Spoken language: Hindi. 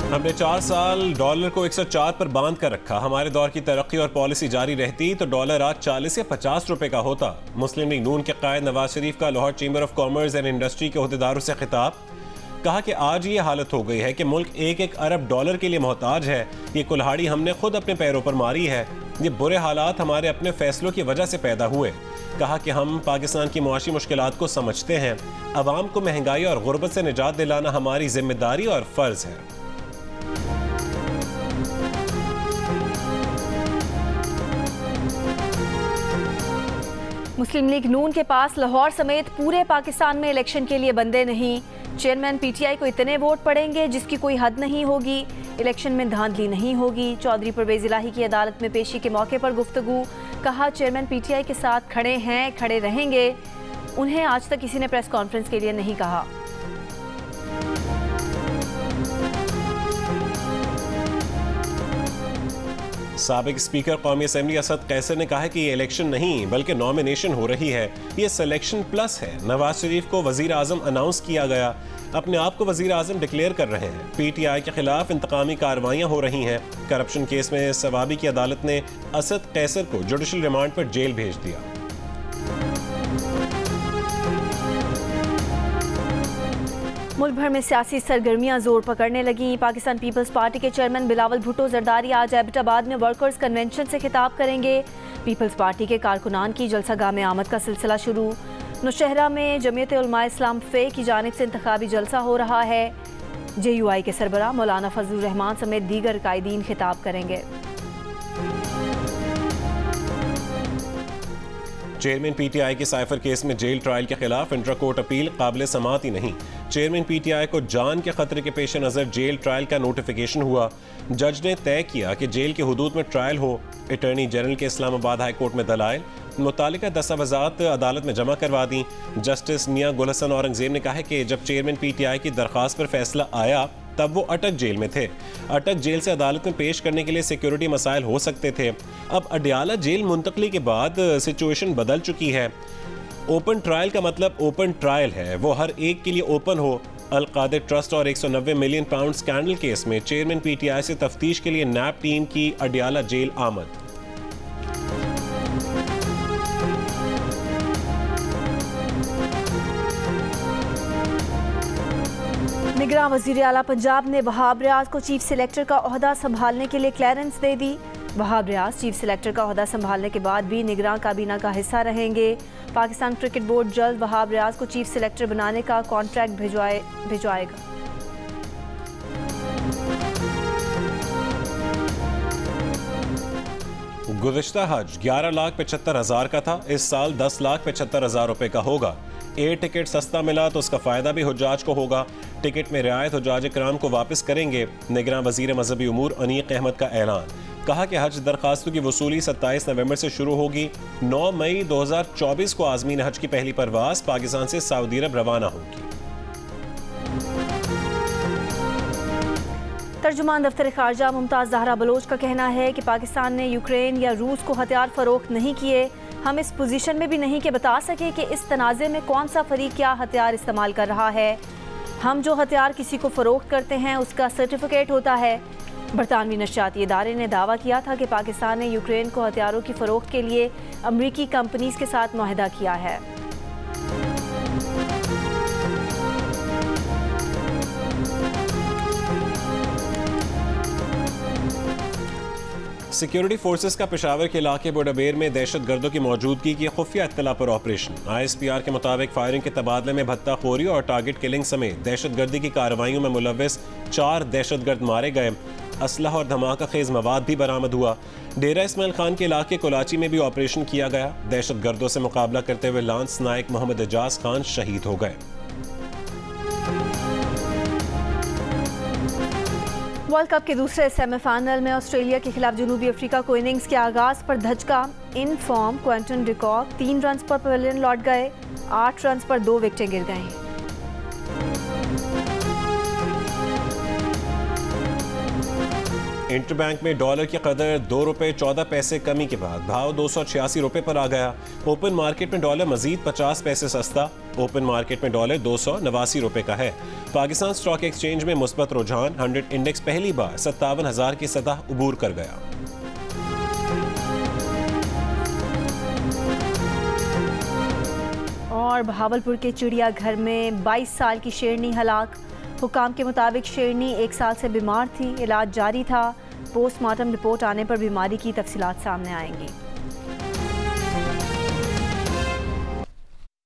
हमने 4 साल डॉलर को 104 पर बांध कर रखा। हमारे दौर की तरक्की और पॉलिसी जारी रहती तो डॉलर आज 40 या 50 रुपए का होता। मुस्लिम लीग नून के कायद नवाज शरीफ का Lahore chamber of commerce and industry के अहदेदारों से खिताब। कहा कि आज ये हालत हो गई है कि मुल्क 1-1 अरब डॉलर के लिए मोहताज है। ये कुल्हाड़ी हमने खुद अपने पैरों पर मारी है। ये बुरे हालात हमारे अपने फैसलों की वजह से पैदा हुए। कहा कि हम पाकिस्तान की मुआशी मुश्किलात को समझते हैं। अवाम को महंगाई और गुर्बत से निजात दिलाना हमारी जिम्मेदारी और फर्ज है। मुस्लिम लीग नून के पास लाहौर समेत पूरे पाकिस्तान में इलेक्शन के लिए बंदे नहीं। चेयरमैन पीटीआई को इतने वोट पड़ेंगे जिसकी कोई हद नहीं होगी। इलेक्शन में धांधली नहीं होगी। चौधरी परवेज इलाही की अदालत में पेशी के मौके पर गुफ्तगू। कहा चेयरमैन पीटीआई के साथ खड़े हैं, खड़े रहेंगे। उन्हें आज तक किसी ने प्रेस कॉन्फ्रेंस के लिए नहीं कहा। साबिक स्पीकर कौमी असेंबली असद कैसर ने कहा है कि ये इलेक्शन नहीं बल्कि नॉमिनेशन हो रही है। ये सिलेक्शन प्लस है। नवाज शरीफ को वजीर आजम अनाउंस किया गया, अपने आप को वजीर आजम डिक्लेयर कर रहे हैं। पीटीआई के खिलाफ इंतकामी कार्रवाइयां हो रही हैं। करप्शन केस में सवाबी की अदालत ने असद कैसर को जुडिशल रिमांड पर जेल भेज दिया। मुल्क भर में सियासी सरगर्मियां जोर पकड़ने लगी। पाकिस्तान पीपल्स पार्टी के चेयरमैन बिलावल भुट्टो जरदारी आज एबटाबाद में वर्कर्स कन्वेंशन से खिताब करेंगे। पीपल्स पार्टी के कारकुनान की जलसागाह में आमद का सिलसिला शुरू। नौशहरा में जमीयत उलमा इस्लाम फे की जानिब से इंतखाबी जलसा हो रहा है। JUI के सरबराह मौलाना फजलुर रहमान समेत दीगर कायदीन खिताब करेंगे। चेयरमैन पीटीआई के साइफर केस में जेल ट्रायल के खिलाफ इंट्रा कोर्ट अपील काबिल समाअत ही नहीं। चेयरमैन पीटीआई को जान के खतरे के पेश नज़र जेल ट्रायल का नोटिफिकेशन हुआ। जज ने तय किया कि जेल के हुदूद में ट्रायल हो। अटॉर्नी जनरल के इस्लामाबाद हाई कोर्ट में दलाइल मुतालिका दस्तावेज़ात अदालत में जमा करवा दी। जस्टिस मियां गुल हसन औरंगजेब ने कहा है कि जब चेयरमैन पीटीआई की दरख्वास्त पर फैसला आया तब वो अटक जेल में थे। अटक जेल से अदालत में पेश करने के लिए सिक्योरिटी मसाइल हो सकते थे। अब अडियाला जेल मुंतकली के बाद सिचुएशन बदल चुकी है। ओपन ट्रायल का मतलब ओपन ट्रायल है, वो हर एक के लिए ओपन हो। अल-कादिर ट्रस्ट और 190 मिलियन पाउंड स्कैंडल केस में चेयरमैन पीटीआई से तफ्तीश के लिए नैब टीम की अडियाला जेल आमद। निगरान वज़ीर आला पंजाब ने वहाब रियाज को चीफ सिलेक्टर का ओहदा संभालने के लिए क्लियरेंस दे दी। वहाब रियाज चीफ सिलेक्टर का ओहदा संभालने के बाद भी निगरान काबीना का हिस्सा रहेंगे। पाकिस्तान क्रिकेट बोर्ड जल्द वहाब रियाज को चीफ सिलेक्टर बनाने का कॉन्ट्रैक्ट भिजवाएगा। गुज़िश्ता हज 11,75,000 का था, इस साल 10,75,000 रुपए का होगा। एयर टिकट सस्ता मिला तो उसका फ़ायदा भी हुज्जाज को होगा। टिकट में रियायत हुज्जाज इकराम को वापस करेंगे। निगरान वज़ीर मजहबी उमूर अनीक अहमद का ऐलान। कहा कि हज दरखास्तों की वसूली 27 नवंबर से शुरू होगी। 9 मई 2024 को आज़मीन हज की पहली परवाज़ पाकिस्तान से सऊदी अरब रवाना होगी। तर्जुमान दफ्तर खारजा मुमताज़ ज़हरा बलोच का कहना है कि पाकिस्तान ने यूक्रेन या रूस को हथियार फ़रोख्त नहीं किए। हम इस पोजीशन में भी नहीं कि बता सके कि इस तनाज़े में कौन सा फरीक क्या हथियार इस्तेमाल कर रहा है। हम जो हथियार किसी को फ़रोख्त करते हैं उसका सर्टिफिकेट होता है। बरतानवी नशियाती इदारे ने दावा किया था कि पाकिस्तान ने यूक्रेन को हथियारों की फ़रोख्त के लिए अमरीकी कंपनीज़ के साथ मुआहदा किया है। सिक्योरिटी फोर्सेस का पेशावर के इलाके बोडाबेर में दहशत गर्दों की मौजूदगी की खुफिया इत्तला पर ऑपरेशन। ISPR के मुताबिक फायरिंग के तबादले में भत्ताखोरी और टारगेट किलिंग समेत दहशत गर्दी की कार्रवाइयों में मुलव्वस 4 दहशत गर्द मारे गए। असलहा और धमाका खेज मवाद भी बरामद हुआ। डेरा इस्माइल खान के इलाके कोलाची में भी ऑपरेशन किया गया। दहशत गर्दों से मुकाबला करते हुए लांस नायक मोहम्मद एजाज खान शहीद हो गए। वर्ल्ड कप के दूसरे सेमीफाइनल में ऑस्ट्रेलिया के खिलाफ जनूबी अफ्रीका को इनिंग्स के आगाज पर धचका। In form Quinton de Kock 3 run पर पवेलियन लौट गए। 8 रन पर 2 विकेटें गिर गईं। इंटरबैंक में डॉलर की कदर 2 रुपये 14 पैसे कमी के बाद भाव 286 रुपये पर आ गया। ओपन मार्केट में डॉलर मजीद 50 पैसे सस्ता, ओपन मार्केट में डॉलर 289 रुपये का है। पाकिस्तान स्टॉक एक्सचेंज में मुस्बत रुझान, 100 इंडेक्स पहली बार 57,000 की सतह उबूर कर गया। और बहावलपुर के चिड़ियाघर में 22 साल की शेरनी हलाक। हुकाम के मुताबिक शेरनी 1 साल से बीमार थी, इलाज जारी था। पोस्टमार्टम रिपोर्ट आने पर बीमारी की तफसीलात सामने आएंगी।